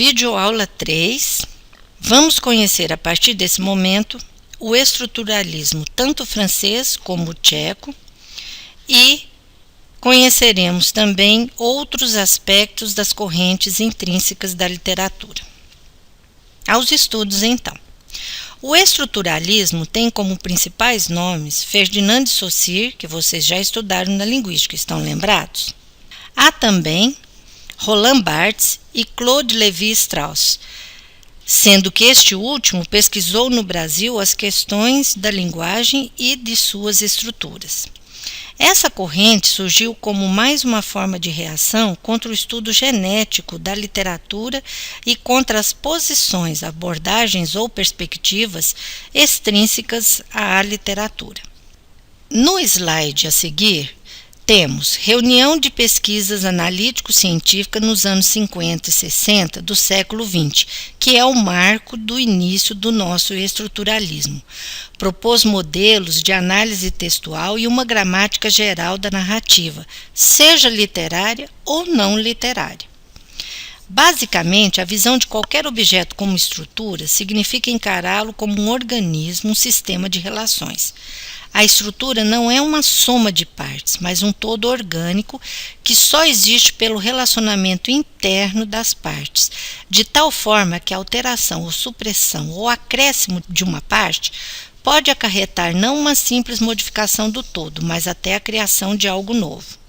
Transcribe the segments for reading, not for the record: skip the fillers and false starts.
videoaula 3. Vamos conhecer a partir desse momento o estruturalismo tanto francês como tcheco e conheceremos também outros aspectos das correntes intrínsecas da literatura. Aos estudos, então. O estruturalismo tem como principais nomes Ferdinand de Saussure, que vocês já estudaram na linguística, estão lembrados? Há também Roland Barthes e Claude Lévi-Strauss, sendo que este último pesquisou no Brasil as questões da linguagem e de suas estruturas. Essa corrente surgiu como mais uma forma de reação contra o estudo genético da literatura e contra as posições, abordagens ou perspectivas extrínsecas à literatura. No slide a seguir, temos reunião de pesquisas analítico-científica nos anos 50 e 60 do século XX, que é o marco do início do nosso estruturalismo. Propôs modelos de análise textual e uma gramática geral da narrativa, seja literária ou não literária. Basicamente, a visão de qualquer objeto como estrutura significa encará-lo como um organismo, um sistema de relações. A estrutura não é uma soma de partes, mas um todo orgânico que só existe pelo relacionamento interno das partes, de tal forma que a alteração ou supressão ou acréscimo de uma parte pode acarretar não uma simples modificação do todo, mas até a criação de algo novo.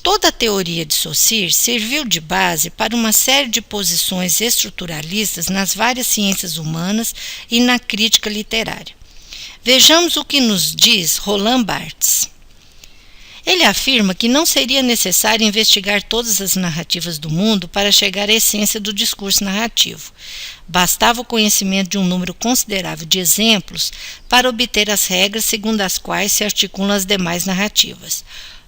Toda a teoria de Saussure serviu de base para uma série de posições estruturalistas nas várias ciências humanas e na crítica literária. Vejamos o que nos diz Roland Barthes. Ele afirma que não seria necessário investigar todas as narrativas do mundo para chegar à essência do discurso narrativo. Bastava o conhecimento de um número considerável de exemplos para obter as regras segundo as quais se articulam as demais narrativas.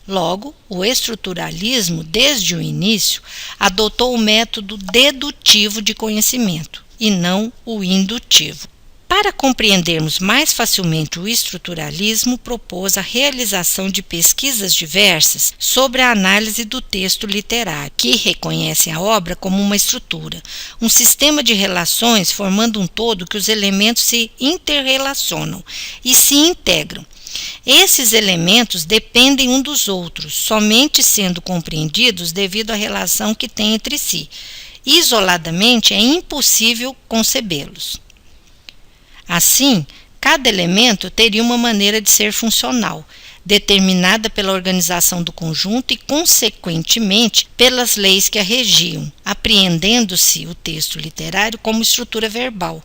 Logo, o estruturalismo, desde o início, adotou o método dedutivo de conhecimento, e não o indutivo. Para compreendermos mais facilmente o estruturalismo, propôs a realização de pesquisas diversas sobre a análise do texto literário, que reconhecem a obra como uma estrutura, um sistema de relações formando um todo que os elementos se interrelacionam e se integram. Esses elementos dependem um dos outros, somente sendo compreendidos devido à relação que têm entre si. Isoladamente é impossível concebê-los. Assim, cada elemento teria uma maneira de ser funcional, determinada pela organização do conjunto e, consequentemente, pelas leis que a regiam, apreendendo-se o texto literário como estrutura verbal.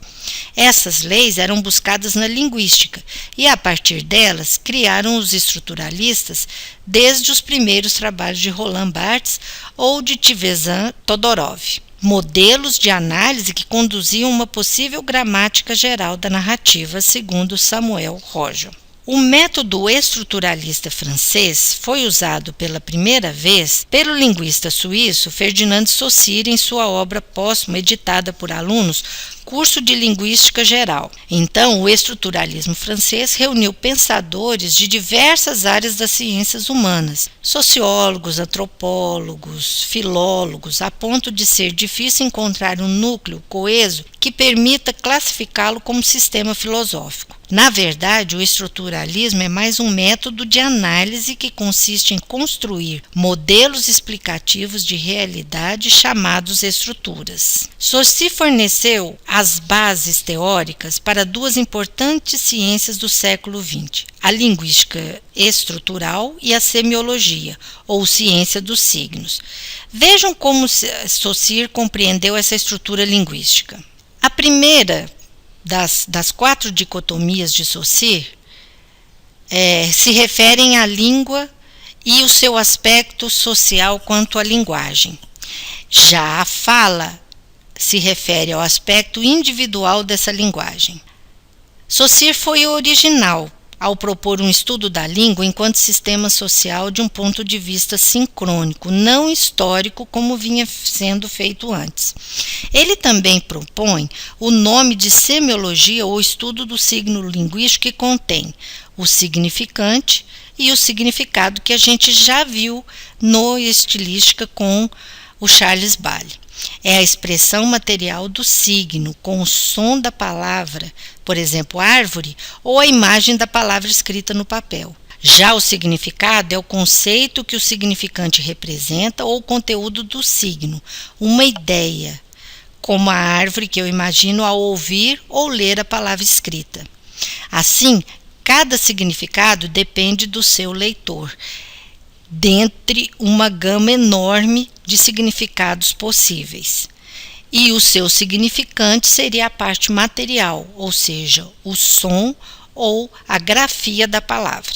Essas leis eram buscadas na linguística e, a partir delas, criaram os estruturalistas desde os primeiros trabalhos de Roland Barthes ou de Tverzan-Todorov. Modelos de análise que conduziam uma possível gramática geral da narrativa, segundo Samuel Rojo. O método estruturalista francês foi usado pela primeira vez pelo linguista suíço Ferdinand de Saussure em sua obra póstuma editada por alunos, Curso de Linguística Geral. Então, o estruturalismo francês reuniu pensadores de diversas áreas das ciências humanas, sociólogos, antropólogos, filólogos, a ponto de ser difícil encontrar um núcleo coeso que permita classificá-lo como sistema filosófico. Na verdade, o estruturalismo é mais um método de análise que consiste em construir modelos explicativos de realidade chamados estruturas. Saussure forneceu as bases teóricas para duas importantes ciências do século XX, a linguística estrutural e a semiologia, ou ciência dos signos. Vejam como Saussure compreendeu essa estrutura linguística. A primeira das quatro dicotomias de Saussure se referem à língua e o seu aspecto social quanto à linguagem. Já a fala se refere ao aspecto individual dessa linguagem. Saussure foi original ao propor um estudo da língua enquanto sistema social de um ponto de vista sincrônico, não histórico como vinha sendo feito antes. Ele também propõe o nome de semiologia ou estudo do signo linguístico que contém o significante e o significado que a gente já viu no Estilística com o Charles Bailey. É a expressão material do signo, com o som da palavra, por exemplo, árvore, ou a imagem da palavra escrita no papel. Já o significado é o conceito que o significante representa ou o conteúdo do signo, uma ideia, como a árvore que eu imagino ao ouvir ou ler a palavra escrita. Assim, cada significado depende do seu leitor, dentre uma gama enorme de significados possíveis. E o seu significante seria a parte material, ou seja, o som ou a grafia da palavra.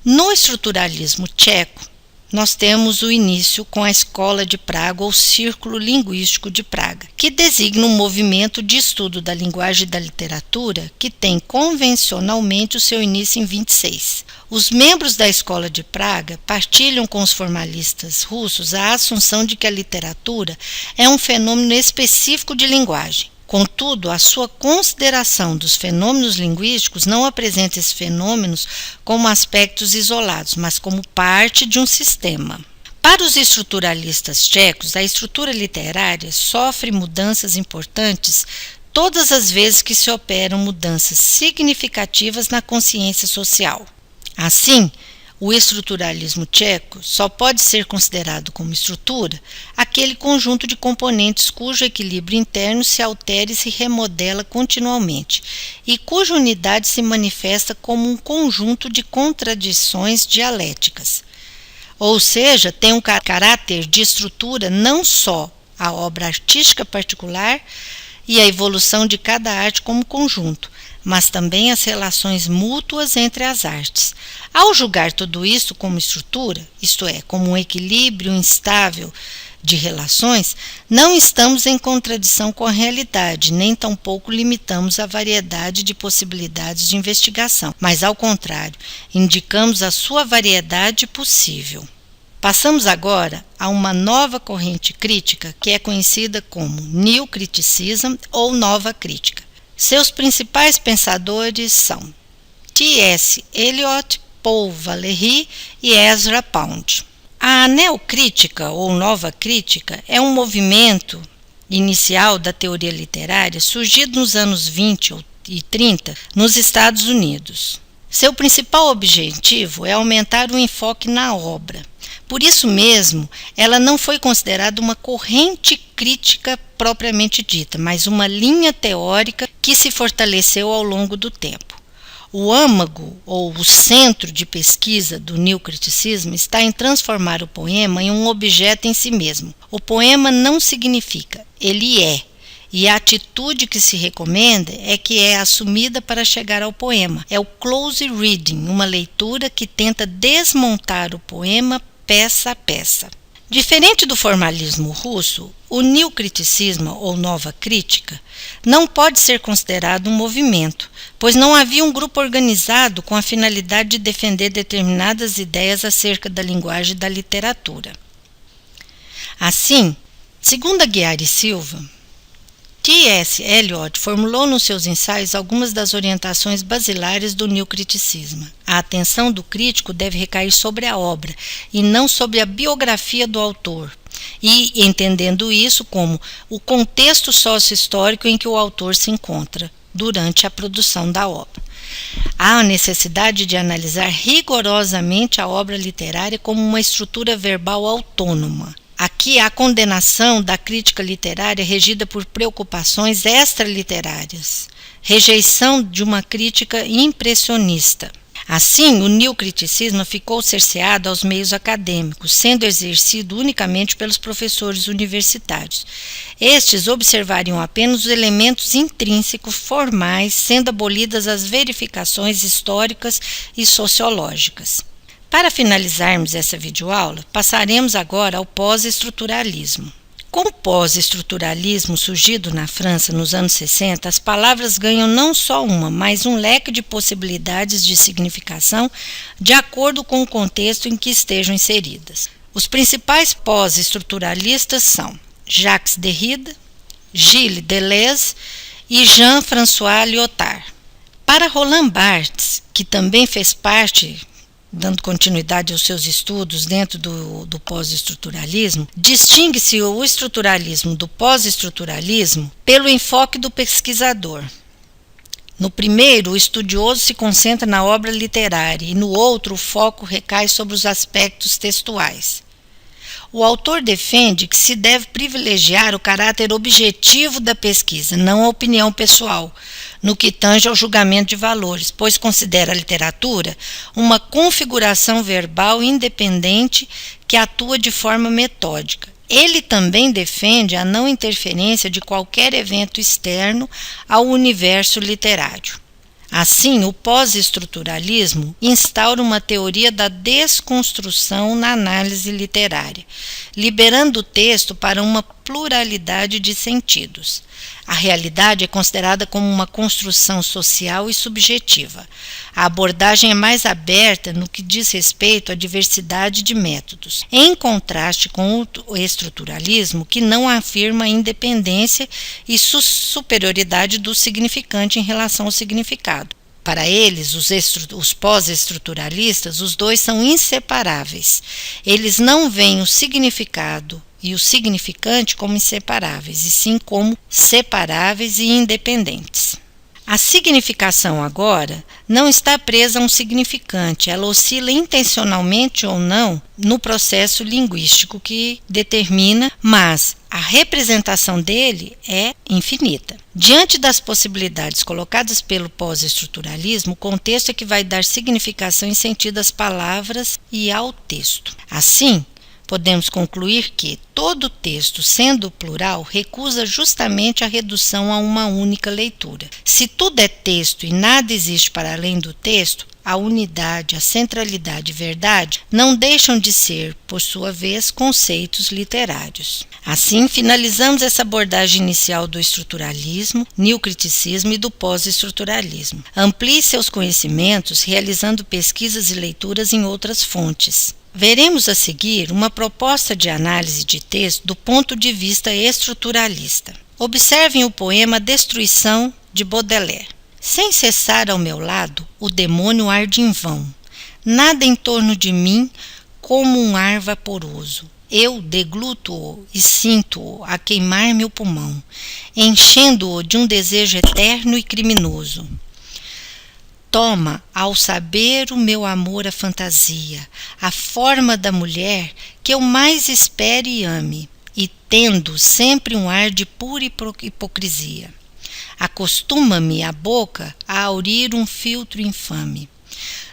No estruturalismo tcheco, nós temos o início com a Escola de Praga ou Círculo Linguístico de Praga, que designa um movimento de estudo da linguagem e da literatura que tem convencionalmente o seu início em 26. Os membros da Escola de Praga partilham com os formalistas russos a assunção de que a literatura é um fenômeno específico de linguagem. Contudo, a sua consideração dos fenômenos linguísticos não apresenta esses fenômenos como aspectos isolados, mas como parte de um sistema. Para os estruturalistas tchecos, a estrutura literária sofre mudanças importantes todas as vezes que se operam mudanças significativas na consciência social. Assim, o estruturalismo tcheco só pode ser considerado como estrutura aquele conjunto de componentes cujo equilíbrio interno se altera e se remodela continuamente e cuja unidade se manifesta como um conjunto de contradições dialéticas. Ou seja, tem um caráter de estrutura não só a obra artística particular e a evolução de cada arte como conjunto, mas também as relações mútuas entre as artes. Ao julgar tudo isso como estrutura, isto é, como um equilíbrio instável de relações, não estamos em contradição com a realidade, nem tampouco limitamos a variedade de possibilidades de investigação, mas, ao contrário, indicamos a sua variedade possível. Passamos agora a uma nova corrente crítica que é conhecida como New Criticism ou Nova Crítica. Seus principais pensadores são T.S. Eliot, Paul Valéry e Ezra Pound. A neocrítica ou nova crítica é um movimento inicial da teoria literária surgido nos anos 20 e 30 nos Estados Unidos. Seu principal objetivo é aumentar o enfoque na obra. Por isso mesmo, ela não foi considerada uma corrente crítica propriamente dita, mas uma linha teórica que se fortaleceu ao longo do tempo. O âmago, ou o centro de pesquisa do neocriticismo, está em transformar o poema em um objeto em si mesmo. O poema não significa, ele é. E a atitude que se recomenda é que é assumida para chegar ao poema. É o close reading, uma leitura que tenta desmontar o poema peça a peça. Diferente do formalismo russo, o neocriticismo ou nova crítica não pode ser considerado um movimento, pois não havia um grupo organizado com a finalidade de defender determinadas ideias acerca da linguagem e da literatura. Assim, segundo Aguiar e Silva, T.S. Eliot formulou nos seus ensaios algumas das orientações basilares do neocriticismo. A atenção do crítico deve recair sobre a obra e não sobre a biografia do autor, e entendendo isso como o contexto sócio-histórico em que o autor se encontra durante a produção da obra. Há a necessidade de analisar rigorosamente a obra literária como uma estrutura verbal autônoma. Aqui há a condenação da crítica literária regida por preocupações extraliterárias, rejeição de uma crítica impressionista. Assim, o neocriticismo ficou cerceado aos meios acadêmicos, sendo exercido unicamente pelos professores universitários. Estes observariam apenas os elementos intrínsecos formais, sendo abolidas as verificações históricas e sociológicas. Para finalizarmos essa videoaula, passaremos agora ao pós-estruturalismo. Com o pós-estruturalismo surgido na França nos anos 60, as palavras ganham não só uma, mas um leque de possibilidades de significação de acordo com o contexto em que estejam inseridas. Os principais pós-estruturalistas são Jacques Derrida, Gilles Deleuze e Jean-François Lyotard. Para Roland Barthes, que também fez parte dando continuidade aos seus estudos dentro do pós-estruturalismo, distingue-se o estruturalismo do pós-estruturalismo pelo enfoque do pesquisador. No primeiro, o estudioso se concentra na obra literária e no outro o foco recai sobre os aspectos textuais. O autor defende que se deve privilegiar o caráter objetivo da pesquisa, não a opinião pessoal, no que tange ao julgamento de valores, pois considera a literatura uma configuração verbal independente que atua de forma metódica. Ele também defende a não interferência de qualquer evento externo ao universo literário. Assim, o pós-estruturalismo instaura uma teoria da desconstrução na análise literária, liberando o texto para uma pluralidade de sentidos. A realidade é considerada como uma construção social e subjetiva. A abordagem é mais aberta no que diz respeito à diversidade de métodos, em contraste com o estruturalismo, que não afirma a independência e superioridade do significante em relação ao significado. Para eles, os pós-estruturalistas, os dois são inseparáveis. Eles não veem o significado e o significante como inseparáveis, e sim como separáveis e independentes. A significação agora não está presa a um significante, ela oscila intencionalmente ou não no processo linguístico que determina, mas a representação dele é infinita. Diante das possibilidades colocadas pelo pós-estruturalismo, o contexto é que vai dar significação e sentido às palavras e ao texto. Assim, podemos concluir que todo texto, sendo plural, recusa justamente a redução a uma única leitura. Se tudo é texto e nada existe para além do texto, a unidade, a centralidade e verdade não deixam de ser, por sua vez, conceitos literários. Assim, finalizamos essa abordagem inicial do estruturalismo, neocriticismo e do pós-estruturalismo. Amplie seus conhecimentos realizando pesquisas e leituras em outras fontes. Veremos a seguir uma proposta de análise de texto do ponto de vista estruturalista. Observem o poema Destruição, de Baudelaire. Sem cessar ao meu lado, o demônio arde em vão. Nada em torno de mim como um ar vaporoso. Eu degluto-o e sinto-o a queimar meu pulmão, enchendo-o de um desejo eterno e criminoso. Toma, ao saber o meu amor a fantasia, a forma da mulher que eu mais espere e ame, e tendo sempre um ar de pura hipocrisia. Acostuma-me a boca a aurir um filtro infame.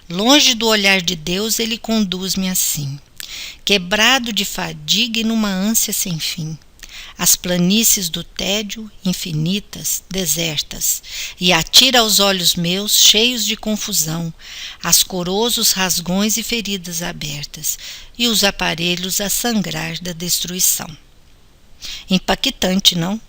Longe do olhar de Deus ele conduz-me assim, quebrado de fadiga e numa ânsia sem fim. As planícies do tédio, infinitas, desertas, e atira aos olhos meus, cheios de confusão, ascorosos rasgões e feridas abertas, e os aparelhos a sangrar da destruição. Impactante, não?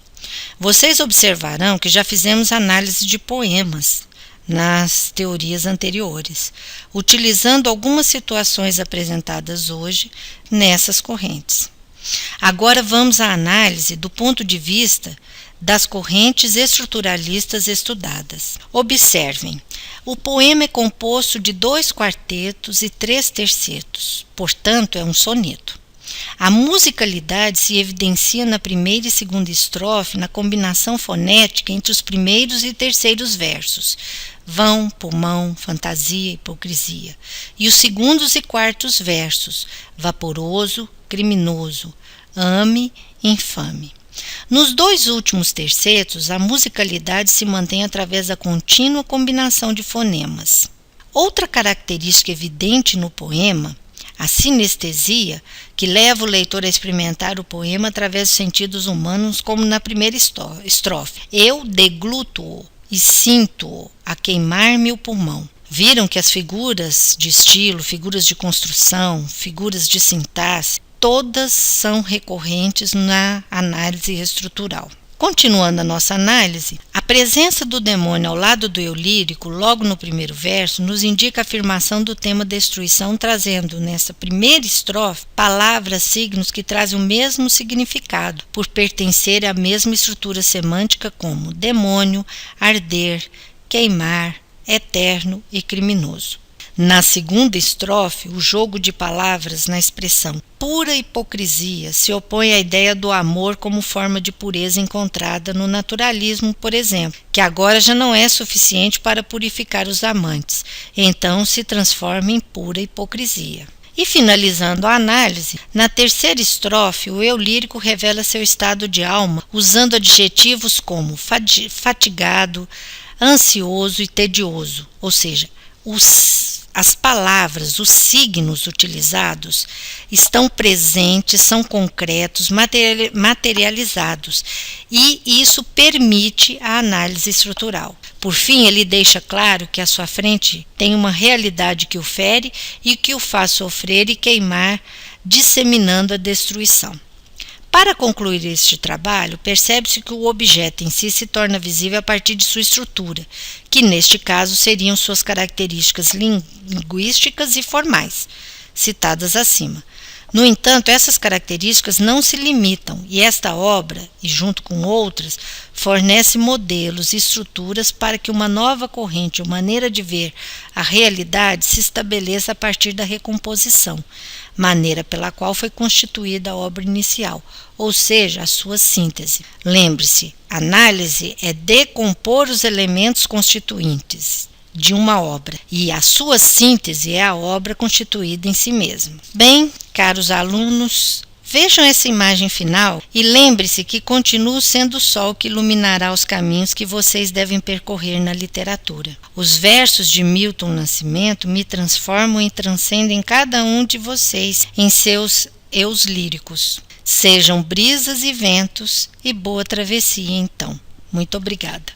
Vocês observarão que já fizemos análise de poemas nas teorias anteriores, utilizando algumas situações apresentadas hoje nessas correntes. Agora vamos à análise do ponto de vista das correntes estruturalistas estudadas. Observem, o poema é composto de 2 quartetos e 3 tercetos, portanto é um soneto. A musicalidade se evidencia na primeira e segunda estrofe na combinação fonética entre os primeiros e terceiros versos, vão, pulmão, fantasia, hipocrisia, e os segundos e quartos versos, vaporoso, criminoso, ame, infame. Nos 2 últimos tercetos, a musicalidade se mantém através da contínua combinação de fonemas. Outra característica evidente no poema, a sinestesia, que leva o leitor a experimentar o poema através dos sentidos humanos, como na primeira estrofe. Eu degluto-o e sinto-o a queimar-me o pulmão. Viram que as figuras de estilo, figuras de construção, figuras de sintaxe, todas são recorrentes na análise estrutural. Continuando a nossa análise, a presença do demônio ao lado do eu lírico, logo no primeiro verso, nos indica a afirmação do tema destruição, trazendo nessa primeira estrofe palavras, signos que trazem o mesmo significado, por pertencer à mesma estrutura semântica como demônio, arder, queimar, eterno e criminoso. Na segunda estrofe, o jogo de palavras na expressão pura hipocrisia se opõe à ideia do amor como forma de pureza encontrada no naturalismo, por exemplo, que agora já não é suficiente para purificar os amantes, então se transforma em pura hipocrisia. E finalizando a análise, na terceira estrofe, o eu lírico revela seu estado de alma usando adjetivos como fatigado, ansioso e tedioso, ou seja, as palavras, os signos utilizados estão presentes, são concretos, materializados, e isso permite a análise estrutural. Por fim, ele deixa claro que à sua frente tem uma realidade que o fere e que o faz sofrer e queimar, disseminando a destruição. Para concluir este trabalho, percebe-se que o objeto em si se torna visível a partir de sua estrutura, que neste caso seriam suas características linguísticas e formais, citadas acima. No entanto, essas características não se limitam, e esta obra, e junto com outras, fornece modelos e estruturas para que uma nova corrente ou maneira de ver a realidade se estabeleça a partir da recomposição, maneira pela qual foi constituída a obra inicial, ou seja, a sua síntese. Lembre-se, análise é decompor os elementos constituintes de uma obra, e a sua síntese é a obra constituída em si mesma. Bem, caros alunos, vejam essa imagem final e lembre-se que continuo sendo o sol que iluminará os caminhos que vocês devem percorrer na literatura. Os versos de Milton Nascimento me transformam e transcendem cada um de vocês em seus eus líricos. Sejam brisas e ventos e boa travessia então. Muito obrigada.